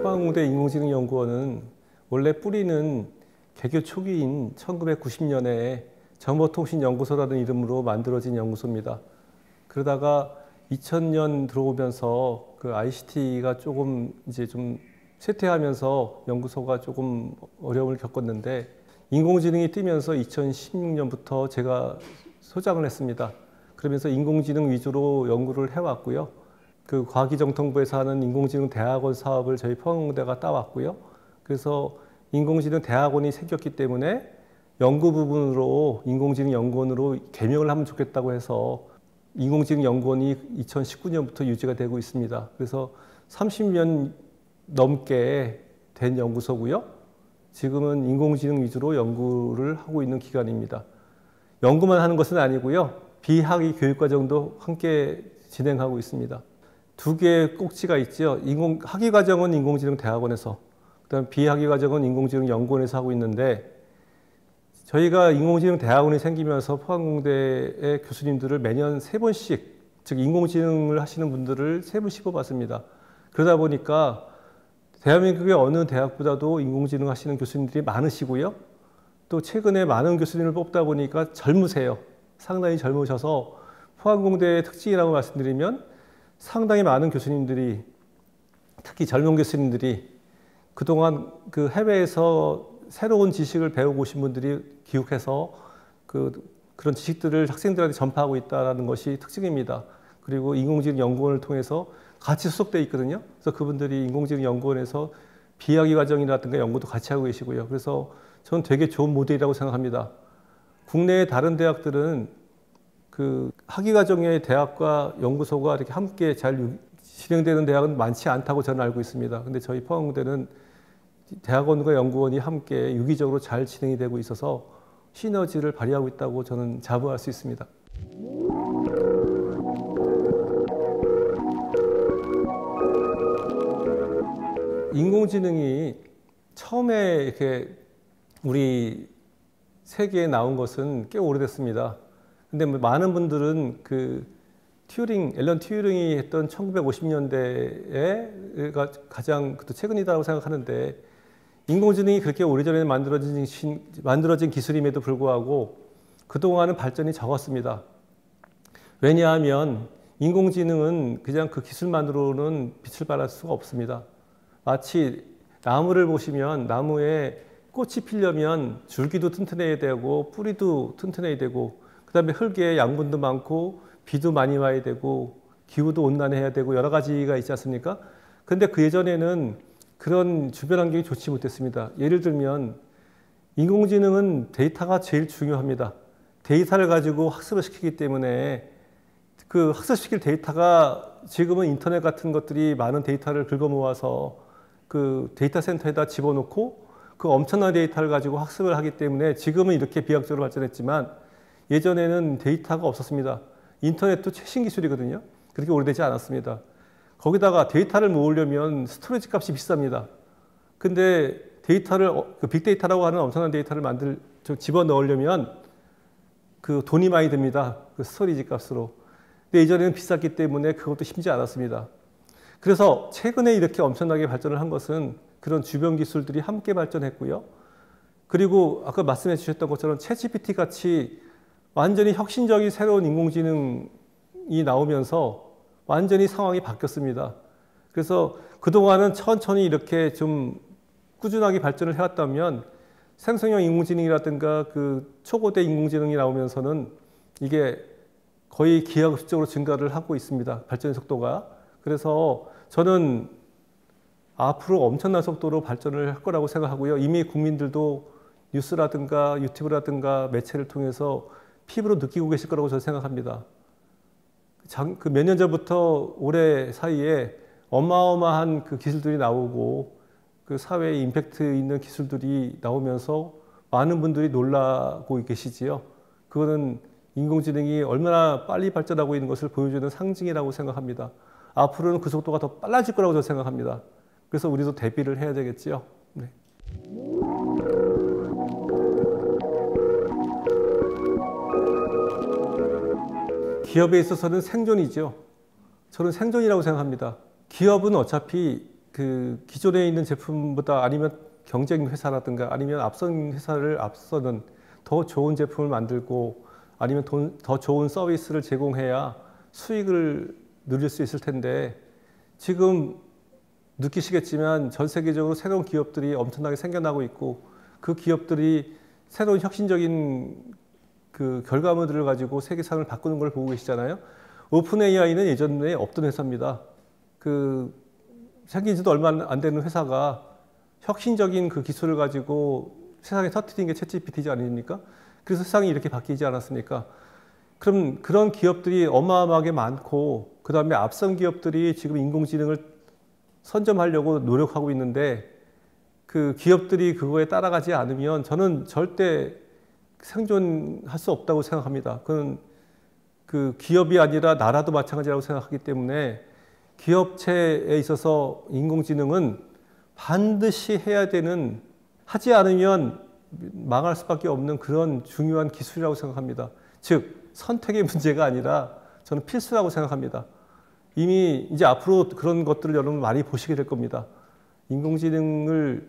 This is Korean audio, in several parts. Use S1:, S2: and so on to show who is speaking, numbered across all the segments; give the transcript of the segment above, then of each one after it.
S1: 포항공대 인공지능연구원은 원래 뿌리는 개교 초기인 1990년에 정보통신연구소라는 이름으로 만들어진 연구소입니다. 그러다가 2000년 들어오면서 그 ICT가 조금 이제 좀 쇠퇴하면서 연구소가 조금 어려움을 겪었는데, 인공지능이 뜨면서 2016년부터 제가 소장을 했습니다. 그러면서 인공지능 위주로 연구를 해왔고요. 그 과기정통부에서 하는 인공지능 대학원 사업을 저희 포항공대가 따왔고요. 그래서 인공지능 대학원이 생겼기 때문에 연구 부분으로 인공지능 연구원으로 개명을 하면 좋겠다고 해서 인공지능 연구원이 2019년부터 유지가 되고 있습니다. 그래서 30년 넘게 된 연구소고요. 지금은 인공지능 위주로 연구를 하고 있는 기관입니다. 연구만 하는 것은 아니고요. 비학위 교육과정도 함께 진행하고 있습니다. 두 개의 꼭지가 있죠. 학위과정은 인공지능 대학원에서, 그다음 비학위과정은 인공지능 연구원에서 하고 있는데, 저희가 인공지능 대학원이 생기면서 포항공대의 교수님들을 매년 3번씩, 즉 인공지능을 하시는 분들을 3분씩 뽑았습니다. 그러다 보니까 대한민국의 어느 대학보다도 인공지능 하시는 교수님들이 많으시고요. 또 최근에 많은 교수님을 뽑다 보니까 젊으세요. 상당히 젊으셔서 포항공대의 특징이라고 말씀드리면, 상당히 많은 교수님들이, 특히 젊은 교수님들이 그동안 그 해외에서 새로운 지식을 배우고 오신 분들이 기획해서 그런 지식들을 학생들한테 전파하고 있다는 것이 특징입니다. 그리고 인공지능 연구원을 통해서 같이 소속되어 있거든요. 그래서 그분들이 인공지능 연구원에서 비학위 과정이라든가 연구도 같이 하고 계시고요. 그래서 저는 되게 좋은 모델이라고 생각합니다. 국내의 다른 대학들은 그 학위과정의 대학과 연구소가 이렇게 함께 잘 진행되는 대학은 많지 않다고 저는 알고 있습니다. 근데 저희 포항공대는 대학원과 연구원이 함께 유기적으로 잘 진행이 되고 있어서 시너지를 발휘하고 있다고 저는 자부할 수 있습니다. 인공지능이 처음에 이렇게 우리 세계에 나온 것은 꽤 오래됐습니다. 근데 많은 분들은 앨런 튜링이 했던 1950년대가 가장 최근이라고 생각하는데, 인공지능이 그렇게 오래전에 만들어진 기술임에도 불구하고 그동안은 발전이 적었습니다. 왜냐하면 인공지능은 그냥 그 기술만으로는 빛을 발할 수가 없습니다. 마치 나무를 보시면 나무에 꽃이 피려면 줄기도 튼튼해야 되고 뿌리도 튼튼해야 되고, 그 다음에 흙에 양분도 많고 비도 많이 와야 되고 기후도 온난해야 되고 여러 가지가 있지 않습니까? 근데 그 예전에는 그런 주변 환경이 좋지 못했습니다. 예를 들면 인공지능은 데이터가 제일 중요합니다. 데이터를 가지고 학습을 시키기 때문에 그 학습시킬 데이터가, 지금은 인터넷 같은 것들이 많은 데이터를 긁어 모아서 그 데이터 센터에다 집어넣고 그 엄청난 데이터를 가지고 학습을 하기 때문에 지금은 이렇게 비약적으로 발전했지만, 예전에는 데이터가 없었습니다. 인터넷도 최신 기술이거든요. 그렇게 오래되지 않았습니다. 거기다가 데이터를 모으려면 스토리지 값이 비쌉니다. 근데 데이터를, 빅데이터라고 하는 엄청난 데이터를 집어넣으려면 그 돈이 많이 듭니다. 그 스토리지 값으로. 근데 예전에는 비쌌기 때문에 그것도 쉽지 않았습니다. 그래서 최근에 이렇게 엄청나게 발전을 한 것은 그런 주변 기술들이 함께 발전했고요. 그리고 아까 말씀해 주셨던 것처럼 챗GPT 같이 완전히 혁신적인 새로운 인공지능이 나오면서 완전히 상황이 바뀌었습니다. 그래서 그동안은 천천히 이렇게 좀 꾸준하게 발전을 해왔다면, 생성형 인공지능이라든가 그 초고대 인공지능이 나오면서는 이게 거의 기하급수적으로 증가를 하고 있습니다. 발전의 속도가. 그래서 저는 앞으로 엄청난 속도로 발전을 할 거라고 생각하고요. 이미 국민들도 뉴스라든가 유튜브라든가 매체를 통해서 피부로 느끼고 계실 거라고 저는 생각합니다. 그 몇 년 전부터 올해 사이에 어마어마한 그 기술들이 나오고 그 사회에 임팩트 있는 기술들이 나오면서 많은 분들이 놀라고 계시지요. 그거는 인공지능이 얼마나 빨리 발전하고 있는 것을 보여주는 상징이라고 생각합니다. 앞으로는 그 속도가 더 빨라질 거라고 저는 생각합니다. 그래서 우리도 대비를 해야 되겠지요. 네. 기업에 있어서는 생존이죠. 저는 생존이라고 생각합니다. 기업은 어차피 그 기존에 있는 제품보다 아니면 경쟁 회사라든가 아니면 앞선 회사를 앞서는 더 좋은 제품을 만들고 아니면 더 좋은 서비스를 제공해야 수익을 누릴 수 있을 텐데 지금 느끼시겠지만 전 세계적으로 새로운 기업들이 엄청나게 생겨나고 있고 그 기업들이 새로운 혁신적인 그 결과물들을 가지고 세계상을 바꾸는 걸 보고 계시잖아요. 오픈 AI는 예전에 없던 회사입니다. 그 생긴 지도 얼마 안 되는 회사가 혁신적인 그 기술을 가지고 세상에 터뜨린 게 챗GPT지 아닙니까? 그래서 세상이 이렇게 바뀌지 않았습니까? 그럼 그런 기업들이 어마어마하게 많고 그 다음에 앞선 기업들이 지금 인공지능을 선점하려고 노력하고 있는데 그 기업들이 그거에 따라가지 않으면 저는 절대 생존할 수 없다고 생각합니다. 그건 그 기업이 아니라 나라도 마찬가지라고 생각하기 때문에 기업체에 있어서 인공지능은 반드시 해야 되는, 하지 않으면 망할 수밖에 없는 그런 중요한 기술이라고 생각합니다. 즉 선택의 문제가 아니라 저는 필수라고 생각합니다. 이미 이제 앞으로 그런 것들을 여러분 많이 보시게 될 겁니다. 인공지능을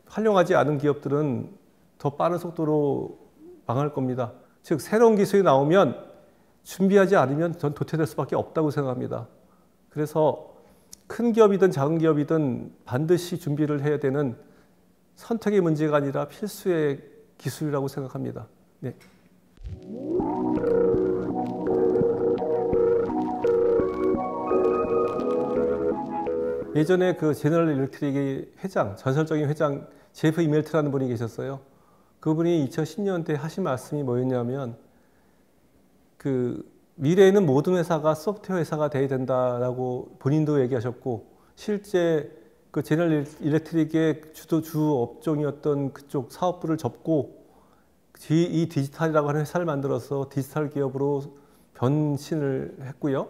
S1: 활용하지 않은 기업들은 더 빠른 속도로 망할 겁니다. 즉 새로운 기술이 나오면 준비하지 않으면 전 도태될 수밖에 없다고 생각합니다. 그래서 큰 기업이든 작은 기업이든 반드시 준비를 해야 되는 선택의 문제가 아니라 필수의 기술이라고 생각합니다. 네. 예전에 그 제너럴 일렉트릭의 회장, 전설적인 회장 제프 이멜트라는 분이 계셨어요. 그분이 2010년대 하신 말씀이 뭐였냐면 그 미래에는 모든 회사가 소프트웨어 회사가 돼야 된다라고 본인도 얘기하셨고 실제 그 제너럴 일렉트릭의 주 업종이었던 그쪽 사업부를 접고 이 디지털이라고 하는 회사를 만들어서 디지털 기업으로 변신을 했고요.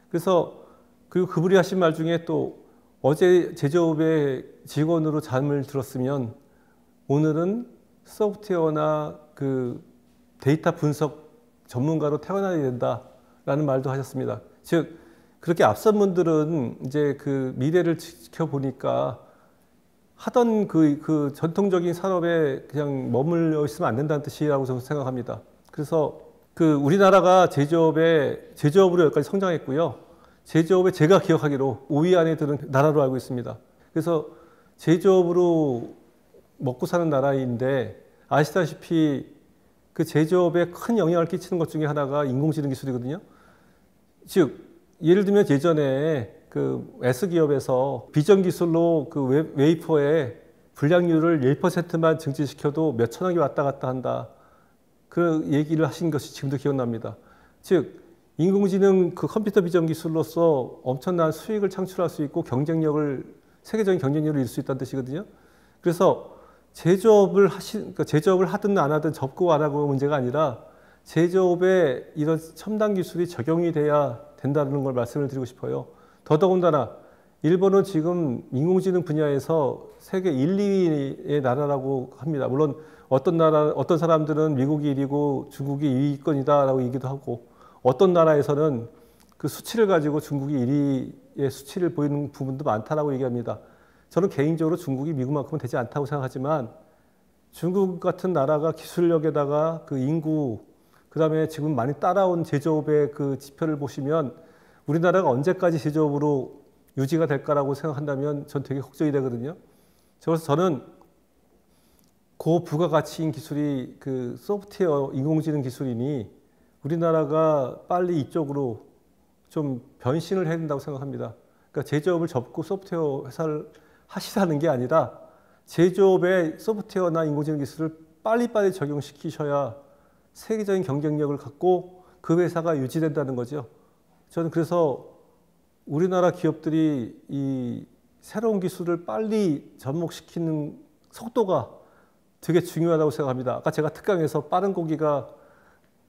S1: 그래서 그분이 하신 말 중에 또 어제 제조업의 직원으로 잠을 들었으면 오늘은 소프트웨어나 그 데이터 분석 전문가로 태어나야 된다라는 말도 하셨습니다. 즉 그렇게 앞선 분들은 이제 그 미래를 지켜보니까 하던 그 전통적인 산업에 그냥 머물러 있으면 안 된다는 뜻이라고 저는 생각합니다. 그래서 그 우리나라가 제조업으로 여기까지 성장했고요. 제조업에 제가 기억하기로 5위 안에 드는 나라로 알고 있습니다. 그래서 제조업으로 먹고 사는 나라인데 아시다시피 그 제조업에 큰 영향을 끼치는 것 중에 하나가 인공지능 기술이거든요. 즉 예를 들면 예전에 그 S기업에서 비전 기술로 그 웨이퍼의 불량률을 1%만 증진시켜도 몇천억이 왔다 갔다 한다. 그 얘기를 하신 것이 지금도 기억납니다. 즉 인공지능 그 컴퓨터 비전 기술로서 엄청난 수익을 창출할 수 있고 세계적인 경쟁력을 이룰 수 있다는 뜻이거든요. 그래서 제조업을 하든 안 하든 접고 안 하고 문제가 아니라 제조업에 이런 첨단 기술이 적용이 돼야 된다는 걸 말씀을 드리고 싶어요. 더더군다나 일본은 지금 인공지능 분야에서 세계 1, 2위의 나라라고 합니다. 물론 어떤 사람들은 미국이 1위고 중국이 2위권이다라고 얘기도 하고 어떤 나라에서는 그 수치를 가지고 중국이 1위의 수치를 보이는 부분도 많다라고 얘기합니다. 저는 개인적으로 중국이 미국만큼은 되지 않다고 생각하지만 중국 같은 나라가 기술력에다가 그 인구, 그 다음에 지금 많이 따라온 제조업의 그 지표를 보시면 우리나라가 언제까지 제조업으로 유지가 될까라고 생각한다면 전 되게 걱정이 되거든요. 그래서 저는 고부가가치인 기술이 그 소프트웨어 인공지능 기술이니 우리나라가 빨리 이쪽으로 좀 변신을 해야 된다고 생각합니다. 그러니까 제조업을 접고 소프트웨어 회사를 하시라는 게 아니라 제조업에 소프트웨어나 인공지능 기술을 빨리빨리 적용시키셔야 세계적인 경쟁력을 갖고 그 회사가 유지된다는 거죠. 저는 그래서 우리나라 기업들이 이 새로운 기술을 빨리 접목시키는 속도가 되게 중요하다고 생각합니다. 아까 제가 특강에서 빠른 고기가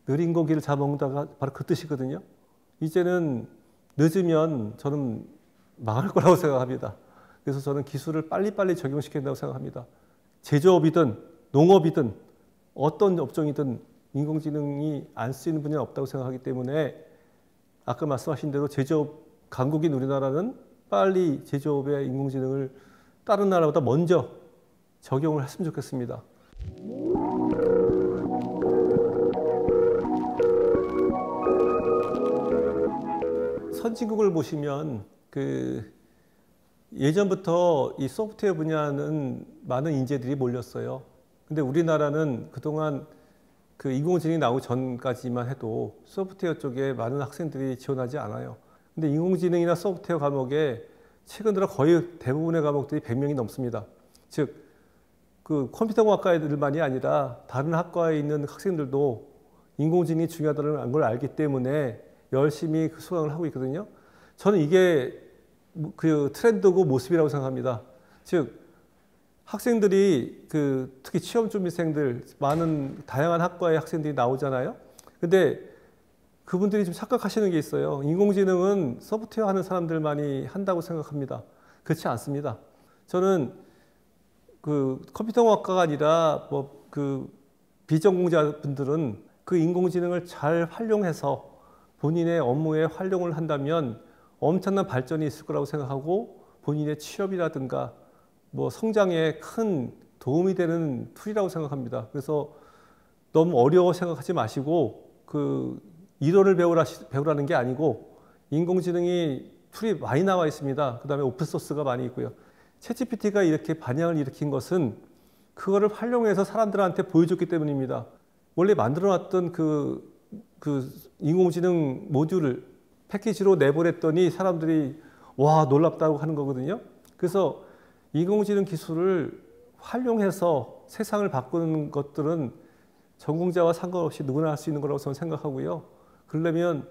S1: 느린 고기를 잡아먹는다가 바로 그 뜻이거든요. 이제는 늦으면 저는 망할 거라고 생각합니다. 그래서 저는 기술을 빨리빨리 적용시켜야 된다고 생각합니다. 제조업이든 농업이든 어떤 업종이든 인공지능이 안 쓰이는 분야는 없다고 생각하기 때문에 아까 말씀하신 대로 제조업 강국인 우리나라는 빨리 제조업에 인공지능을 다른 나라보다 먼저 적용을 했으면 좋겠습니다. 선진국을 보시면 예전부터 이 소프트웨어 분야는 많은 인재들이 몰렸어요. 근데 우리나라는 그동안 인공지능이 나오기 전까지만 해도 소프트웨어 쪽에 많은 학생들이 지원하지 않아요. 근데 인공지능이나 소프트웨어 과목에 최근 들어 거의 대부분의 과목들이 100명이 넘습니다. 즉, 컴퓨터공학과 애들만이 아니라 다른 학과에 있는 학생들도 인공지능이 중요하다는 걸 알기 때문에 열심히 수강을 하고 있거든요. 저는 이게 트렌드고 모습이라고 생각합니다. 즉, 학생들이 특히 취업준비생들 많은 다양한 학과의 학생들이 나오잖아요. 근데 그분들이 좀 착각하시는 게 있어요. 인공지능은 소프트웨어 하는 사람들만이 한다고 생각합니다. 그렇지 않습니다. 저는 컴퓨터공학과가 아니라 비전공자분들은 인공지능을 잘 활용해서 본인의 업무에 활용을 한다면 엄청난 발전이 있을 거라고 생각하고 본인의 취업이라든가 성장에 큰 도움이 되는 툴이라고 생각합니다. 그래서 너무 어려워 생각하지 마시고 이론을 배우라는 게 아니고 인공지능이 툴이 많이 나와 있습니다. 그 다음에 오픈소스가 많이 있고요. 챗GPT가 이렇게 반향을 일으킨 것은 그거를 활용해서 사람들한테 보여줬기 때문입니다. 원래 만들어놨던 인공지능 모듈을 패키지로 내보냈더니 사람들이 와 놀랍다고 하는 거거든요. 그래서 인공지능 기술을 활용해서 세상을 바꾸는 것들은 전공자와 상관없이 누구나 할 수 있는 거라고 저는 생각하고요. 그러려면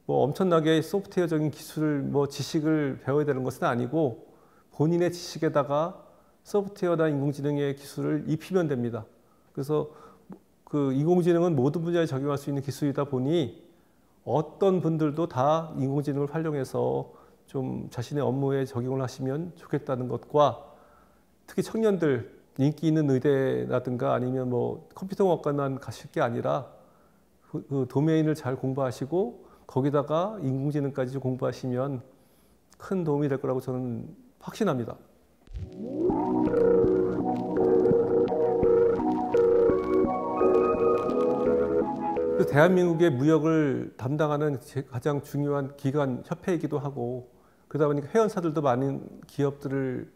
S1: 엄청나게 소프트웨어적인 기술, 지식을 배워야 되는 것은 아니고 본인의 지식에다가 소프트웨어나 인공지능의 기술을 입히면 됩니다. 그래서 인공지능은 모든 분야에 적용할 수 있는 기술이다 보니 어떤 분들도 다 인공지능을 활용해서 좀 자신의 업무에 적용을 하시면 좋겠다는 것과 특히 청년들 인기 있는 의대라든가 아니면 컴퓨터공학과만 가실 게 아니라 도메인을 잘 공부하시고 거기다가 인공지능까지 공부하시면 큰 도움이 될 거라고 저는 확신합니다. 대한민국의 무역을 담당하는 가장 중요한 기관, 협회이기도 하고 그러다 보니까 회원사들도 많은 기업들을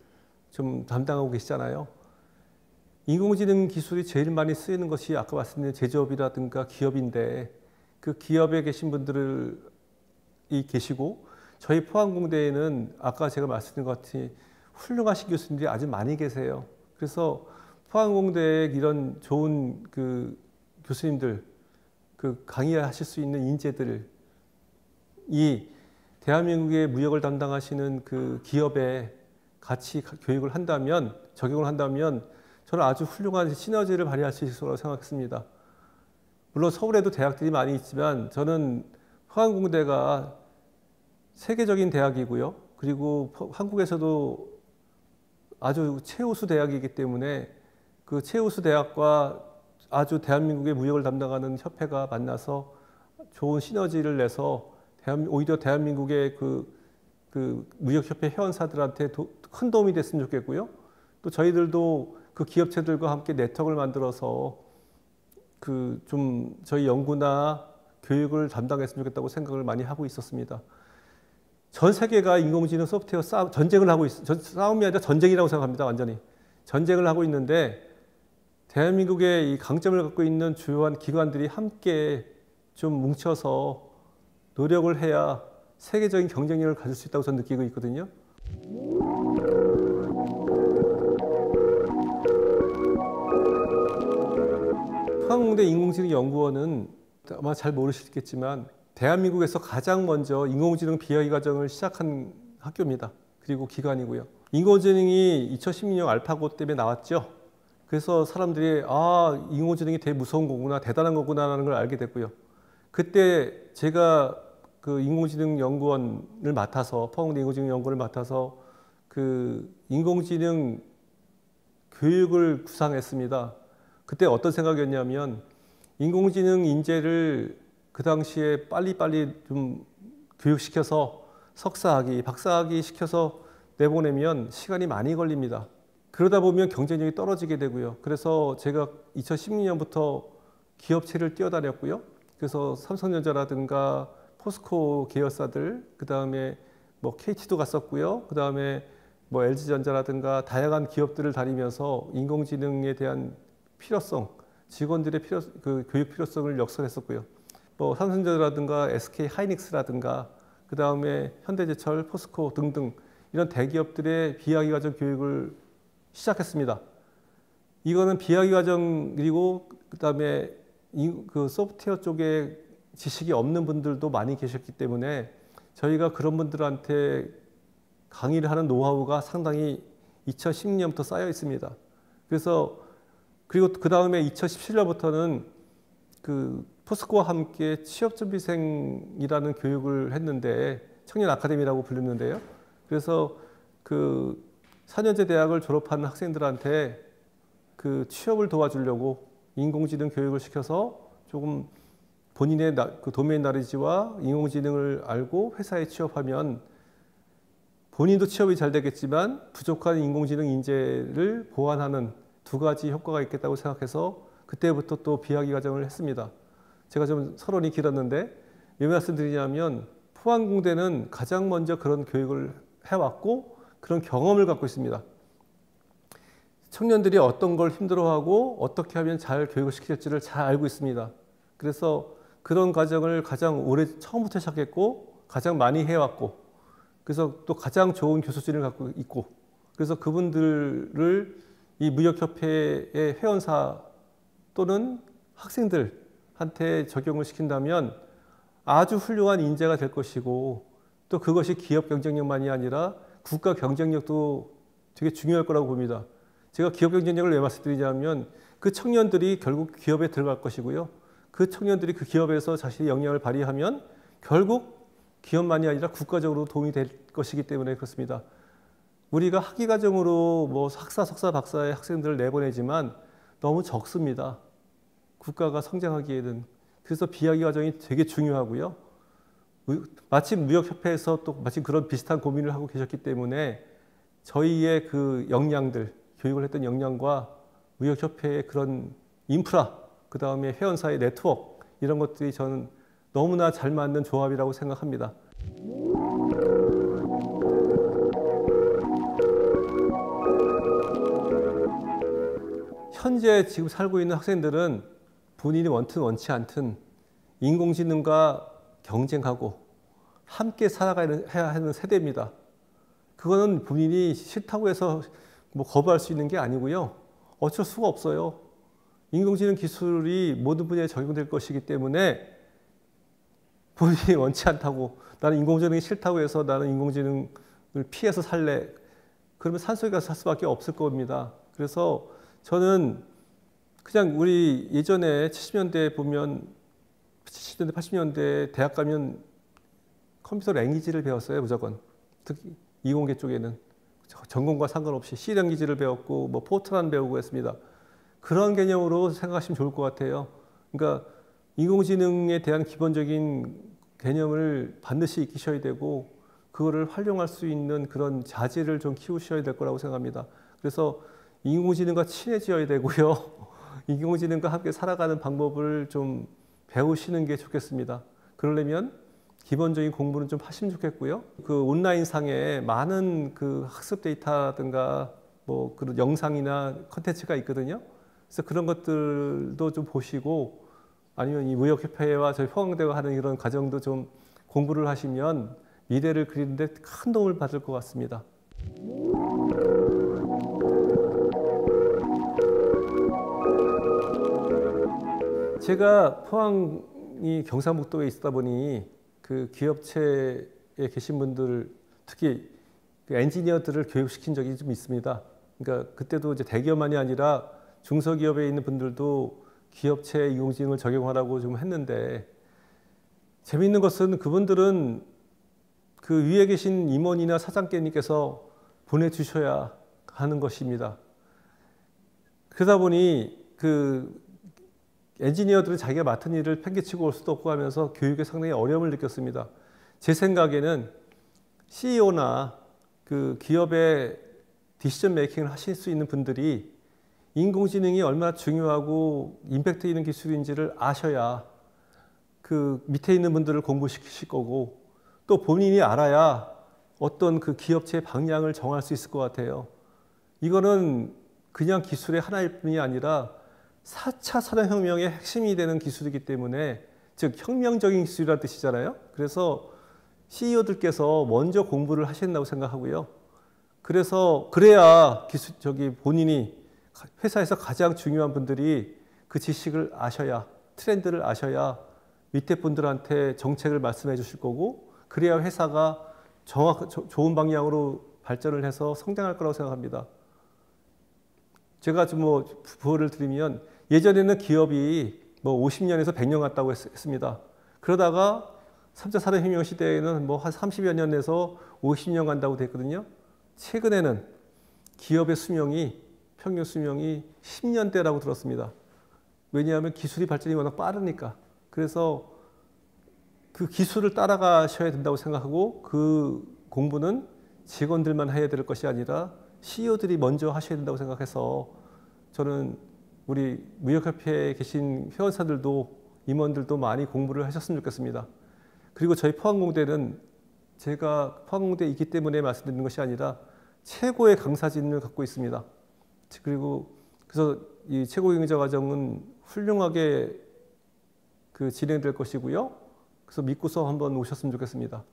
S1: 좀 담당하고 계시잖아요. 인공지능 기술이 제일 많이 쓰이는 것이 아까 말씀드린 제조업이라든가 기업인데 그 기업에 계신 분들이 계시고 저희 포항공대에는 아까 제가 말씀드린 것 같이 훌륭하신 교수님들이 아주 많이 계세요. 그래서 포항공대에 이런 좋은 교수님들, 강의하실 수 있는 인재들이 대한민국의 무역을 담당하시는 기업에 같이 교육을 한다면, 적용을 한다면 저는 아주 훌륭한 시너지를 발휘할 수 있을 거라고 생각했습니다. 물론 서울에도 대학들이 많이 있지만 저는 포항공대가 세계적인 대학이고요. 그리고 한국에서도 아주 최우수 대학이기 때문에 그 최우수 대학과 아주 대한민국의 무역을 담당하는 협회가 만나서 좋은 시너지를 내서 오히려 대한민국의 무역협회 회원사들한테 큰 도움이 됐으면 좋겠고요. 또 저희들도 그 기업체들과 함께 네트워크를 만들어서 좀 저희 연구나 교육을 담당했으면 좋겠다고 생각을 많이 하고 있었습니다. 전 세계가 인공지능 소프트웨어 전쟁을 하고 싸움이 아니라 전쟁이라고 생각합니다. 완전히. 전쟁을 하고 있는데 대한민국의 이 강점을 갖고 있는 주요한 기관들이 함께 좀 뭉쳐서 노력을 해야 세계적인 경쟁력을 가질 수 있다고 저는 느끼고 있거든요. 포항공대 인공지능연구원은 아마 잘 모르시겠지만 대한민국에서 가장 먼저 인공지능 비하기 과정을 시작한 학교입니다. 그리고 기관이고요. 인공지능이 2016년 알파고 때문에 나왔죠. 그래서 사람들이 인공지능이 되게 무서운 거구나, 대단한 거구나라는 걸 알게 됐고요. 그때 제가 그 인공지능연구원을 맡아서, 포항공대 인공지능연구원을 맡아서 그 인공지능 교육을 구상했습니다. 그때 어떤 생각이었냐면 인공지능 인재를 그 당시에 빨리빨리 좀 교육시켜서 석사학위, 박사학위 시켜서 내보내면 시간이 많이 걸립니다. 그러다 보면 경쟁력이 떨어지게 되고요. 그래서 제가 2016년부터 기업체를 뛰어다녔고요. 그래서 삼성전자라든가 포스코 계열사들, 그 다음에 뭐 KT도 갔었고요. 그 다음에 뭐 LG전자라든가 다양한 기업들을 다니면서 인공지능에 대한 필요성, 직원들의 그 교육 필요성을 역설했었고요. 뭐 삼성전자라든가 SK 하이닉스라든가 그 다음에 현대제철, 포스코 등등 이런 대기업들의 비하기 과정 교육을 시작했습니다. 이거는 비하기 과정 그리고 그 다음에 그 소프트웨어 쪽에 지식이 없는 분들도 많이 계셨기 때문에 저희가 그런 분들한테 강의를 하는 노하우가 상당히 2010년부터 쌓여 있습니다. 그리고 그 다음에 2017년부터는 그 포스코와 함께 취업준비생이라는 교육을 했는데 청년 아카데미라고 부르는데요. 그래서 그 4년제 대학을 졸업한 학생들한테 그 취업을 도와주려고 인공지능 교육을 시켜서 조금 본인의 그 도메인 나리지와 인공지능을 알고 회사에 취업하면 본인도 취업이 잘 되겠지만 부족한 인공지능 인재를 보완하는 두 가지 효과가 있겠다고 생각해서 그때부터 또 비하기 과정을 했습니다. 제가 좀 서론이 길었는데 왜 말씀드리냐면 포항공대는 가장 먼저 그런 교육을 해왔고 그런 경험을 갖고 있습니다. 청년들이 어떤 걸 힘들어하고 어떻게 하면 잘 교육을 시킬지를 잘 알고 있습니다. 그래서 그런 과정을 가장 오래 처음부터 시작했고 가장 많이 해왔고 그래서 또 가장 좋은 교수진을 갖고 있고 그래서 그분들을 이 무역협회의 회원사 또는 학생들한테 적용을 시킨다면 아주 훌륭한 인재가 될 것이고 또 그것이 기업 경쟁력만이 아니라 국가 경쟁력도 되게 중요할 거라고 봅니다. 제가 기업 경쟁력을 왜 말씀드리냐면 그 청년들이 결국 기업에 들어갈 것이고요. 그 청년들이 그 기업에서 자신의 역량을 발휘하면 결국 기업만이 아니라 국가적으로 도움이 될 것이기 때문에 그렇습니다. 우리가 학위 과정으로 뭐 학사, 석사, 박사의 학생들을 내보내지만 너무 적습니다. 국가가 성장하기에는. 그래서 비하기 과정이 되게 중요하고요. 마침 무역협회에서 또 마침 그런 비슷한 고민을 하고 계셨기 때문에 저희의 그 역량들, 교육을 했던 역량과 무역협회의 그런 인프라, 그 다음에 회원사의 네트워크 이런 것들이 저는 너무나 잘 맞는 조합이라고 생각합니다. 현재 지금 살고 있는 학생들은 본인이 원튼 원치 않든 인공지능과 경쟁하고 함께 살아가야 하는 세대입니다. 그거는 본인이 싫다고 해서 뭐 거부할 수 있는 게 아니고요. 어쩔 수가 없어요. 인공지능 기술이 모든 분야에 적용될 것이기 때문에 본인이 원치 않다고 나는 인공지능이 싫다고 해서 나는 인공지능을 피해서 살래. 그러면 산속에 가서 살 수밖에 없을 겁니다. 그래서 저는 그냥 우리 예전에 70년대 보면 70년대, 80년대 대학 가면 컴퓨터 랭귀지를 배웠어요. 무조건. 특히 이공계 쪽에는. 전공과 상관없이 C 랭귀지를 배웠고 뭐 포트란 배우고 했습니다. 그런 개념으로 생각하시면 좋을 것 같아요. 그러니까 인공지능에 대한 기본적인 개념을 반드시 익히셔야 되고 그거를 활용할 수 있는 그런 자질을 좀 키우셔야 될 거라고 생각합니다. 그래서 인공지능과 친해져야 되고요. 인공지능과 함께 살아가는 방법을 좀 배우시는 게 좋겠습니다. 그러려면 기본적인 공부는 좀 하시면 좋겠고요. 그 온라인상에 많은 그 학습 데이터라든가 뭐 그런 영상이나 컨텐츠가 있거든요. 그래서 그런 것들도 좀 보시고 아니면 이 무역협회와 저희 포항대가 하는 이런 과정도 좀 공부를 하시면 미래를 그리는데 큰 도움을 받을 것 같습니다. 제가 포항이 경상북도에 있다 보니 그 기업체에 계신 분들, 특히 그 엔지니어들을 교육시킨 적이 좀 있습니다. 그러니까 그때도 이제 대기업만이 아니라 중소기업에 있는 분들도 기업체 인공지능을 적용하라고 좀 했는데, 재미있는 것은 그분들은 그 위에 계신 임원이나 사장께님께서 보내주셔야 하는 것입니다. 그러다 보니 그 엔지니어들은 자기가 맡은 일을 팽개치고 올 수도 없고 하면서 교육에 상당히 어려움을 느꼈습니다. 제 생각에는 CEO나 그 기업의 디시전 메이킹을 하실 수 있는 분들이 인공지능이 얼마나 중요하고 임팩트 있는 기술인지를 아셔야 그 밑에 있는 분들을 공부시키실 거고, 또 본인이 알아야 어떤 그 기업체의 방향을 정할 수 있을 것 같아요. 이거는 그냥 기술의 하나일 뿐이 아니라 4차 산업혁명의 핵심이 되는 기술이기 때문에, 즉 혁명적인 기술이라는 뜻이잖아요. 그래서 CEO들께서 먼저 공부를 하신다고 생각하고요. 그래야 본인이 회사에서 가장 중요한 분들이 그 지식을 아셔야, 트렌드를 아셔야 밑에 분들한테 정책을 말씀해 주실 거고, 그래야 회사가 좋은 방향으로 발전을 해서 성장할 거라고 생각합니다. 제가 좀 부호를 드리면, 예전에는 기업이 50년에서 100년 갔다고 했습니다. 그러다가 3차 산업혁명 시대에는 한 30여 년에서 50년 간다고 됐거든요. 최근에는 기업의 평균 수명이 10년대라고 들었습니다. 왜냐하면 기술이 발전이 워낙 빠르니까. 그래서 그 기술을 따라가셔야 된다고 생각하고, 그 공부는 직원들만 해야 될 것이 아니라 CEO들이 먼저 하셔야 된다고 생각해서, 저는 우리 무역협회에 계신 회원사들도 임원들도 많이 공부를 하셨으면 좋겠습니다. 그리고 저희 포항공대는 제가 포항공대에 있기 때문에 말씀드리는 것이 아니라 최고의 강사진을 갖고 있습니다. 그래서 이 최고 경영자 과정은 훌륭하게 진행될 것이고요. 그래서 믿고서 한번 오셨으면 좋겠습니다.